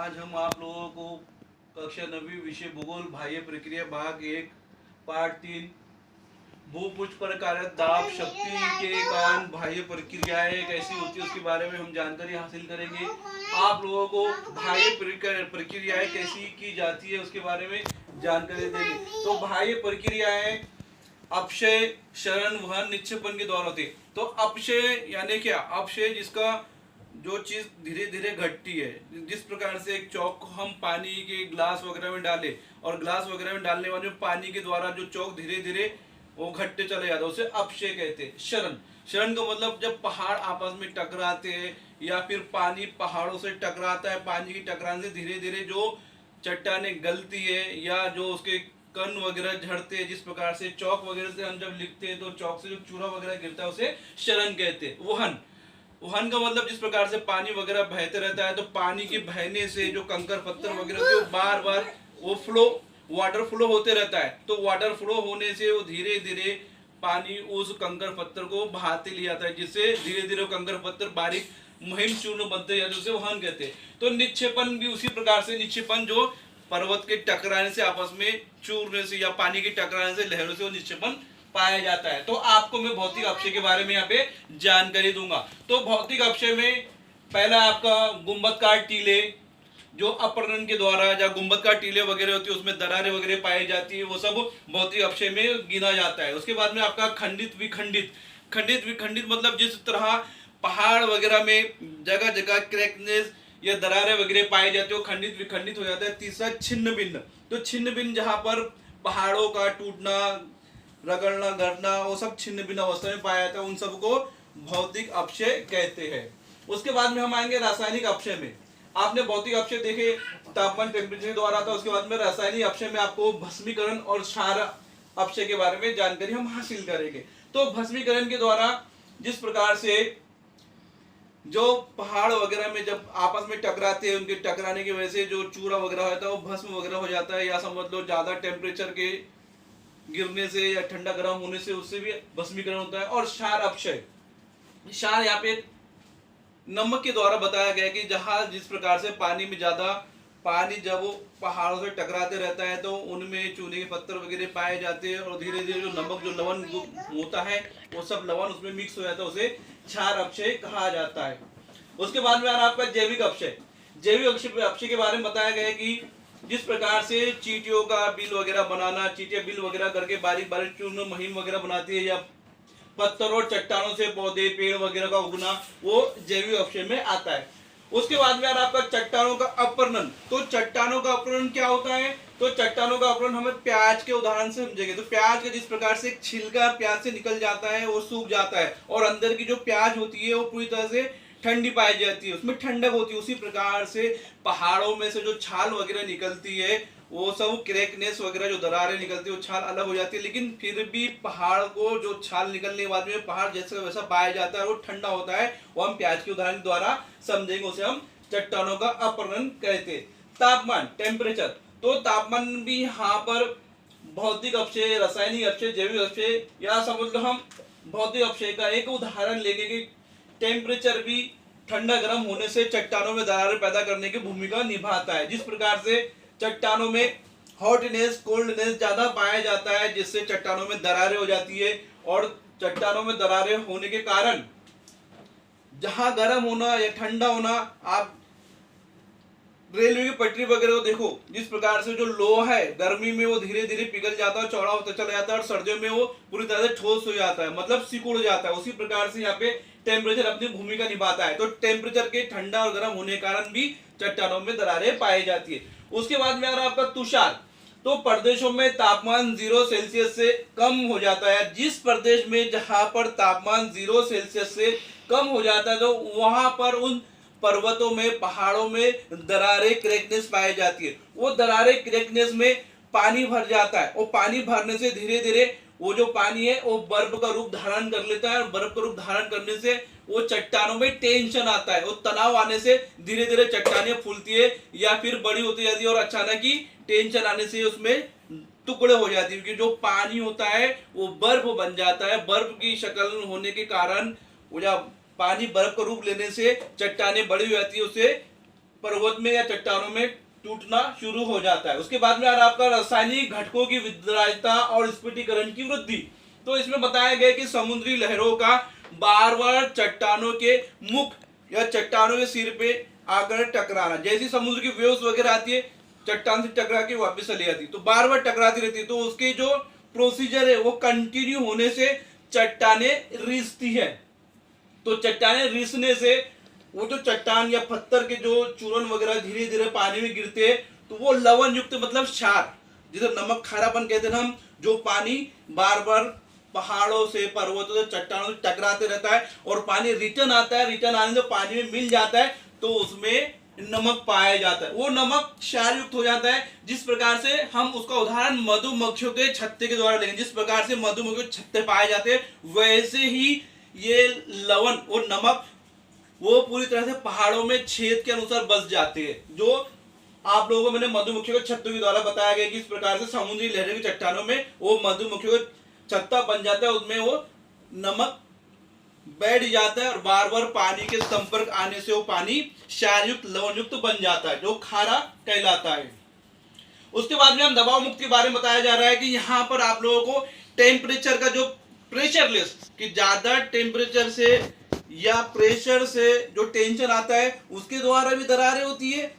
आज हम आप लोगों को कक्षा 9वीं विषय भूगोल बाह्य प्रक्रिया भाग 1 पार्ट 3 भूपृष्ठ पर कार्यरत दाब शक्ति के कारण बाह्य प्रक्रियाएं कैसी होती है उसके बारे में हम जानकारी हासिल करेंगे। आप लोगों को बाह्य प्रक्रियाएं कैसी की जाती है उसके बारे में जानकारी देंगे। तो बाह्य प्रक्रियाएं अपक्षय, क्षरण, वहन, निक्षेपण के द्वारा होती है। तो अपक्षय यानी क्या? अपक्षय जिसका जो चीज धीरे धीरे घटती है, जिस प्रकार से एक चौक को हम पानी के ग्लास वगैरह में डाले और ग्लास वगैरह में डालने वाले पानी के द्वारा जो चौक धीरे धीरे वो घटते चले जाते हैं उसे अपक्षय कहते हैं। क्षरण, क्षरण का मतलब जब पहाड़ आपस में टकराते हैं या फिर पानी पहाड़ों से टकराता है, पानी की टकराने से धीरे धीरे जो चट्टानें गलती है या जो उसके कण वगैरह झड़ते हैं, जिस प्रकार से चौक वगैरह से हम जब लिखते हैं तो चौक से जो चूरा वगैरह गिरता है उसे क्षरण कहते हैं। वहन, वहन का मतलब जिस प्रकार से पानी वगैरह बहते रहता है तो पानी के बहने से जो कंकर पत्थर वगैरह होते हैं बार बार वो फ्लो, वाटर फ्लो होते रहता है। तो वाटर फ्लो होने से वो धीरे धीरे पानी उस कंकर पत्थर को बहाते ले जाता है, जिससे धीरे धीरे वो कंकर पत्थर बारीक महीन चूर्ण बनते जाते हैं, उसे वहन कहते हैं। तो निक्षेपण भी उसी प्रकार से, निक्षेपण जो पर्वत के टकराने से आपस में चूरने से या पानी के टकराने से लहरों से वो निक्षेपण पाया जाता है। तो आपको मैं भौतिक अपक्षय के बारे में यहाँ पे जानकारी दूंगा। तो भौतिक अपक्षय में पहला आपका गुंबदकार टीले, जो अपरणन के द्वारा या गुंबदकार टीले वगैरह होती है उसमें दरारें वगैरह पाई जाती है, वो सब भौतिक अपक्षय में गिना जाता है। उसके बाद में आपका खंडित विखंडित, खंडित विखंडित मतलब जिस तरह पहाड़ वगैरह में जगह जगह क्रैकनेस या दरारें वगैरह पाई जाती है वो खंडित विखंडित हो जाता है। तीसरा छिन्न भिन्न, तो छिन्न भिन्न जहां पर पहाड़ों का टूटना, रगड़ना, गड़ना वो सब छिन्न भिन्न अवस्था में पाया जाता है, उन सबको भौतिक अपक्षय कहते हैं। उसके बाद में हम आएंगे रासायनिक अपक्षय में। आपने भौतिक अपक्षय देखे तापमान टेम्परेचर के द्वारा था, उसके बाद में रासायनिक अपक्षय में आपको भस्मीकरण और क्षार अपक्षय के बारे में जानकारी हम हासिल करेंगे। तो भस्मीकरण के द्वारा जिस प्रकार से जो पहाड़ वगैरह में जब आपस में टकराते हैं उनके टकराने की वजह से जो चूरा वगैरह होता है वो भस्म वगैरह हो जाता है, या समझ लो ज्यादा टेम्परेचर के गिरने से या ठंडा गर्म होने से उससे भी भस्मीकरण होता है। और क्षार अपक्षय, क्षार यहाँ पे नमक के द्वारा बताया गया कि जहां जिस प्रकार से पानी में ज्यादा पानी जब वो पहाड़ों से टकराते रहता है तो उनमें चूने के पत्थर वगैरह पाए जाते हैं और धीरे धीरे जो नमक, जो लवण होता है वो सब लवण उसमें मिक्स हो जाता है, उसे क्षार अपक्षय कहा जाता है। उसके बाद में आपका जैविक अपक्षय, जैविक अपक्षय के बारे में बताया गया है कि जिस प्रकार से चींटियों का बिल वगैरह बनाना, चींटियां बिल वगैरह करके बारीक बारीक चूर्ण महीन वगैरह बनाती है, या पत्थरों और चट्टानों से पौधे पेड़ वगैरह का उगना, वो जैविक अपक्षय में आता है। उसके बाद में आपका चट्टानों का अपरणन। तो चट्टानों का अपरणन क्या होता है? तो चट्टानों का अपरणन हमें प्याज के उदाहरण से समझेंगे। तो प्याज के जिस प्रकार से छिलका प्याज से निकल जाता है वो सूख जाता है और अंदर की जो प्याज होती है वो पूरी तरह से ठंडी पाई जाती है, उसमें ठंडक होती है। उसी प्रकार से पहाड़ों में से जो छाल वगैरह निकलती है वो सब क्रैकनेस वगैरह जो दरारें निकलती है वो छाल अलग हो जाती है, लेकिन फिर भी पहाड़ को जो छाल निकलने के बाद में पहाड़ जैसा वैसा पाया जाता है, वो ठंडा होता है। वो हम प्याज के उदाहरण द्वारा समझेंगे, उसे हम चट्टानों का अपरणन कहते हैं। तापमान, टेम्परेचर, तो तापमान भी यहाँ पर भौतिक अपक्षय, रासायनिक अपक्षय, जैविक अपक्षय, या समझ लो हम भौतिक अपक्षय का एक उदाहरण लेंगे कि टेम्परेचर भी ठंडा गर्म होने से चट्टानों में दरारें पैदा करने की भूमिका निभाता है। जिस प्रकार से चट्टानों में हॉटनेस, कोल्डनेस ज्यादा पाया जाता है जिससे चट्टानों में दरारें हो जाती है, और चट्टानों में दरारें होने के कारण जहां गर्म होना या ठंडा होना, आप रेलवे की पटरी वगैरह को देखो, जिस प्रकार से जो लोहा है गर्मी में वो धीरे धीरे पिघल जाता है, चौड़ा होता चला जाता है, और सर्दियों में वो पूरी तरह से ठोस हो जाता है, मतलब सिकुड़ जाता है। उसी प्रकार से यहाँ पे टेम्परेचर अपनी भूमिका निभाता है। तो टेम्परेचर के ठंडा और गर्म होने के कारण भी चट्टानों में दरारें पाई जाती है। उसके बाद में अगर आपका तुषार, तो प्रदेशों में तापमान 0 सेल्सियस से कम हो जाता है। जिस प्रदेश में जहां पर तापमान 0 सेल्सियस से कम हो जाता है तो वहां पर उन पर्वतों में, पहाड़ों में दरारें, क्रैकनेस पाई जाती है। वो दरारें क्रैकनेस में पानी भर जाता है, और पानी भरने से धीरे धीरे वो जो पानी है वो बर्फ का रूप धारण कर लेता है, और बर्फ का रूप धारण करने से वो चट्टानों में टेंशन आता है, वो तनाव आने से धीरे धीरे चट्टानें फूलती है या फिर बड़ी होती जाती है, और अचानक ही टेंशन आने से उसमें टुकड़े हो जाती है, क्योंकि जो पानी होता है वो बर्फ बन जाता है। बर्फ की शक्ल होने के कारण वो जब पानी बर्फ का रूप लेने से चट्टानें बड़ी हो जाती है, उसे पर्वत में या चट्टानों में टूटना शुरू हो जाता है। उसके बाद में यार आपका रासायनिक घटकों की विद्रायता और स्फटिकीकरण की वृद्धि। तो इसमें बताया गया कि समुद्री लहरों का बार बार चट्टानों के मुख या चट्टानों के सिर पे आकर टकराना, जैसी समुद्र की वेव्स वगैरह आती है चट्टान से टकरा के वापस चली जाती, तो बार बार टकराती रहती है। तो उसके जो प्रोसीजर है वो कंटिन्यू होने से चट्टाने रिसती है। तो चट्टाने रिसने से वो जो चट्टान या पत्थर के जो चूर्ण वगैरह धीरे धीरे पानी में गिरते हैं, तो वो लवण युक्त मतलब क्षार, जिसे नमक खारापन कहते हैं हम, जो पानी बार बार पहाड़ों से, पर्वतों से, चट्टानों से टकराते रहता है और पानी रिटर्न आता है। रिटर्न आने से पानी में मिल जाता है तो उसमें नमक पाया जाता है, वो नमक क्षार युक्त हो जाता है। जिस प्रकार से हम उसका उदाहरण मधुमक्खियों के छत्ते के द्वारा लेंगे, जिस प्रकार से मधुमक्खियों के छत्ते पाए जाते हैं वैसे ही ये लवण और नमक वो पूरी तरह से पहाड़ों में छेद के अनुसार बस जाते हैं। जो आप लोगों को मैंने मधुमक्खियों के छत्तों के द्वारा बताया गया कि इस प्रकार से समुद्री लहरों की चट्टानों में वो मधुमक्खियों का छत्ता बन जाता है, उसमें वो नमक बैठ जाता है और बार बार पानी के संपर्क आने से वो पानी क्षारयुक्त लवणयुक्त बन जाता है, जो खारा कहलाता है। उसके बाद में हम दबाव मुक्त के बारे में बताया जा रहा है कि यहाँ पर आप लोगों को टेम्परेचर का जो प्रेशरलेस, कि ज्यादा टेम्परेचर से या प्रेशर से जो टेंशन आता है उसके द्वारा भी दरारें होती है,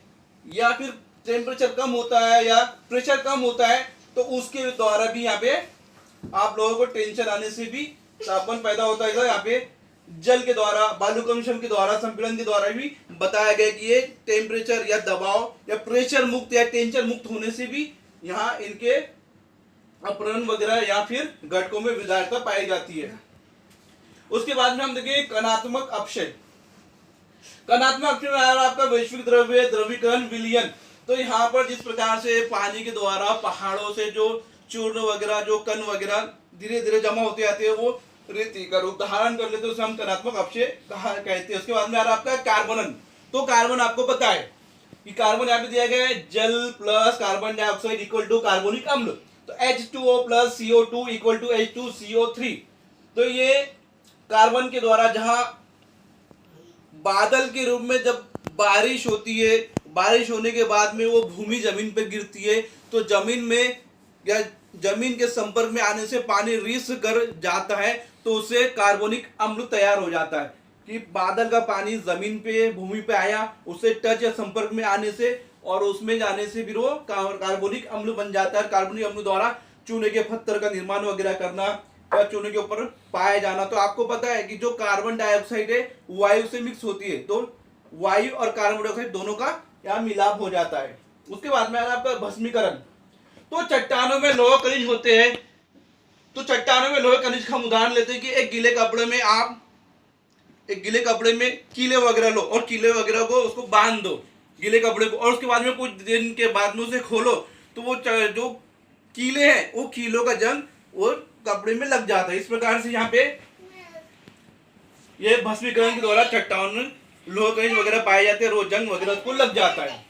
या फिर टेम्परेचर कम होता है या प्रेशर कम होता है तो उसके द्वारा भी यहाँ पे आप लोगों को टेंशन आने से भी तापमान पैदा होता है। यहाँ पे जल के द्वारा, बालुकमशम के द्वारा, संपीड़न के द्वारा भी बताया गया कि ये टेम्परेचर या दबाव या प्रेशर मुक्त या टेंशन मुक्त होने से भी यहाँ इनके अपहरण वगैरह या फिर घटकों में विधायकता पाई जाती है। उसके बाद में हम देखेंगे कणात्मक अपक्षय। कणात्मक अपक्षय में आपका वैश्विक द्रव्य द्रवीकरण विलयन। तो यहाँ पर जिस प्रकार से पानी के द्वारा पहाड़ों से जो चूर्ण वगैरह, जो कण वगैरह धीरे धीरे जमा होते जाते हैं, वो रेती का रूप धारण कर लेते हैं, उसे हम कणात्मक अपक्षय कहते हैं। उसके बाद में आपका कार्बनन। तो कार्बन आपको पता है कि कार्बन यहाँ पे दिया गया है, जल plus carbon dioxide equal to carbonic अम्ल। तो H2O plus CO2 equal to H2CO3। तो ये कार्बन के द्वारा, जहां बादल के रूप में जब बारिश होती है, बारिश होने के बाद में वो भूमि जमीन पर गिरती है, तो जमीन में या जमीन के संपर्क में आने से पानी रिस कर जाता है, तो उससे कार्बोनिक अम्ल तैयार हो जाता है। कि बादल का पानी जमीन पे, भूमि पे आया, उससे टच या संपर्क में आने से और उसमें जाने से फिर वो कार्बोनिक अम्ल बन जाता है। कार्बोनिक अम्ल द्वारा चूने के पत्थर का निर्माण वगैरह करना या चूने के ऊपर पाया जाना। तो आपको पता है कि जो कार्बन डाइऑक्साइड है वायु से मिक्स होती है, तो वायु और कार्बन डाइऑक्साइड दोनों का यहाँ मिलाप हो जाता है। उसके बाद में आपका भस्मीकरण। तो चट्टानों में लोह खनिज होते हैं। तो चट्टानों में लोह खनिज का हम उदाहरण लेते हैं कि एक गीले कपड़े में आप गीले कपड़े में कीले वगैरह लो और कीले वगैरह को उसको बांध दो गीले कपड़े को, और उसके बाद में कुछ दिन के बाद में उसे खोलो तो वो जो कीले हैं वो कीलों का जंग वो कपड़े में लग जाता है। इस प्रकार से यहाँ पे ये भस्मीकरण के द्वारा चट्टान में लोह खनिज वगैरह पाए जाते हैं, वो जंग वगैरह उसको लग जाता है।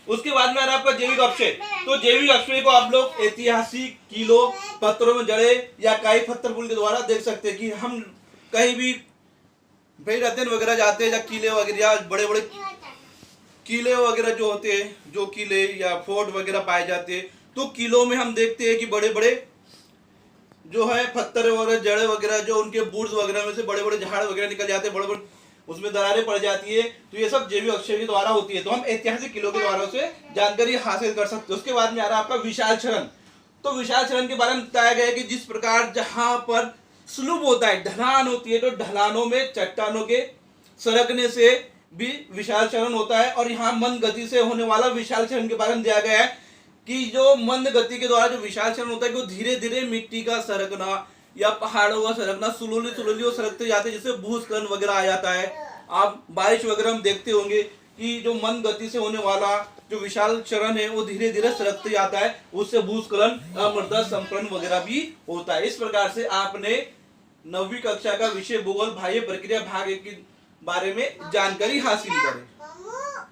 उसके बाद में आपका जैविक अपक्षय। तो जैविक अपक्षय को आप लोग ऐतिहासिक कीलों, पत्थरों में जड़े या काई पत्थर पुल के द्वारा देख सकते हैं कि हम कहीं भी भाई अध्ययन वगैरह जाते हैं या किले वगैरह या बड़े बड़े किले वगैरह जो होते हैं, जो किले या फोर्ट वगैरह पाए जाते हैं, तो किलों में हम देखते हैं कि बड़े बड़े जो है पत्थर वगैरह, जड़े वगैरह, जो उनके बुर्ज वगैरह में से बड़े बड़े झाड़ वगैरह निकल जाते हैं, बड़े बड़े उसमें दरारें पड़ जाती है। तो ये सब जैविक अपक्षय के द्वारा होती है। तो हम ऐतिहासिक किलों के द्वारा उसे जानकारी हासिल कर सकते हैं। उसके बाद में आ रहा है आपका विशाल क्षरण। तो विशाल क्षरण के बारे में बताया गया है कि जिस प्रकार जहां पर स्लूप होता है, ढलान होती है, तो ढलानों में चट्टानों के सरकने से भी विशाल क्षरण होता है। और यहाँ मंद गति से होने वाला विशाल क्षरण के बारे में दिया गया है कि जो मंद गति के द्वारा जो विशाल क्षरण होता है कि वो धीरे धीरे मिट्टी का सरकना या पहाड़ों का सरकना, सुलूली सुलूली वो सरकते जाते हैं, जिससे भूस्खलन वगैरह आ जाता है। आप बारिश वगैरह हम देखते होंगे कि जो मंद गति से होने वाला जो विशाल क्षरण है वो धीरे धीरे सरकते जाता है, उससे भूस्खलन, मृदा संपरण वगैरह भी होता है। इस प्रकार से आपने 9वीं कक्षा का विषय भूगोल बाह्य प्रक्रिया भाग 1 के बारे में जानकारी हासिल करें।